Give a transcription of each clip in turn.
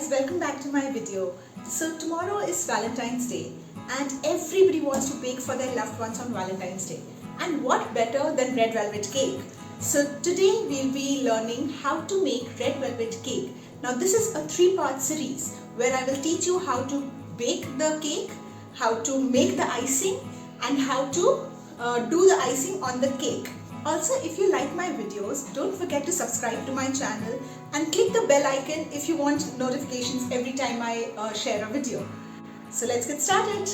guys, welcome back to my video. So tomorrow is Valentine's Day and everybody wants to bake for their loved ones on Valentine's Day. And what better than red velvet cake? So today we'll be learning how to make red velvet cake. Now this is a 3-part series where I will teach you how to bake the cake, how to make the icing and how to do the icing on the cake. Also, if you like my videos, don't forget to subscribe to my channel and click the bell icon if you want notifications every time I share a video. So let's get started.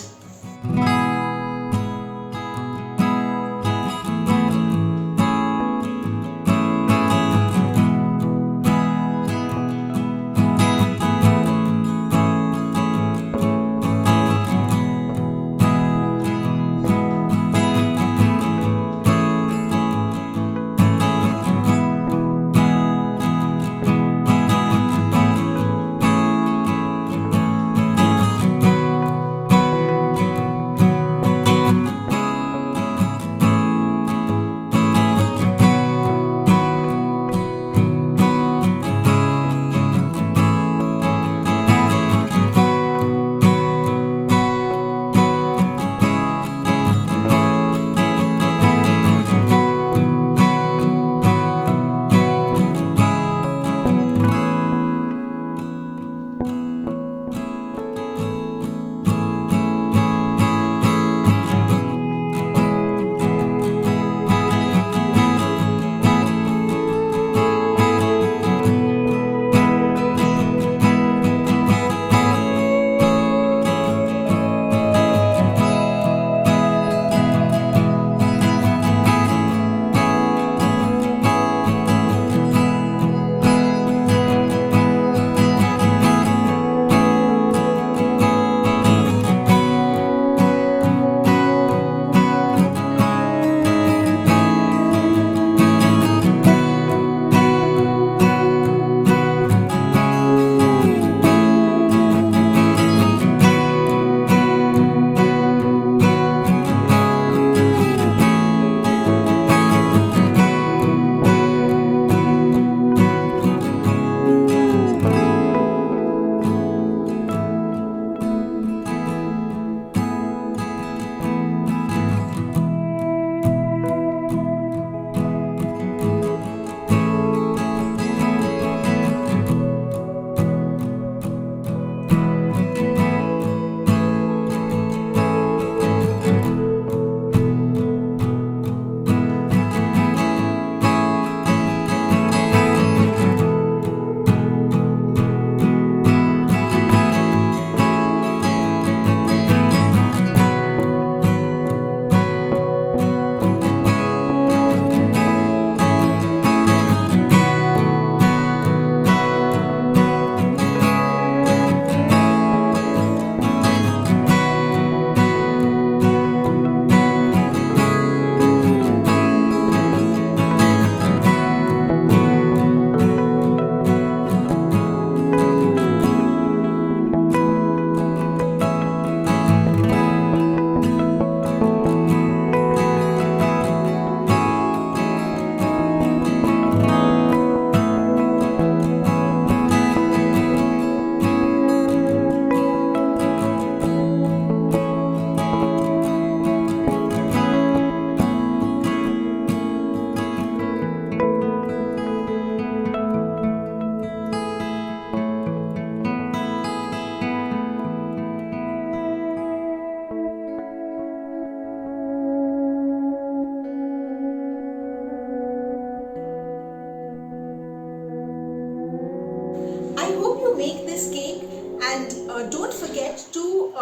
Make this cake and don't forget to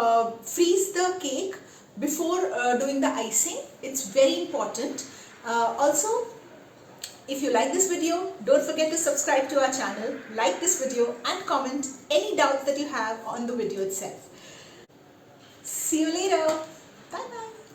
freeze the cake before doing the icing. It's very important. Also, if you like this video, don't forget to subscribe to our channel, like this video and comment any doubts that you have on the video itself. See you later. Bye bye.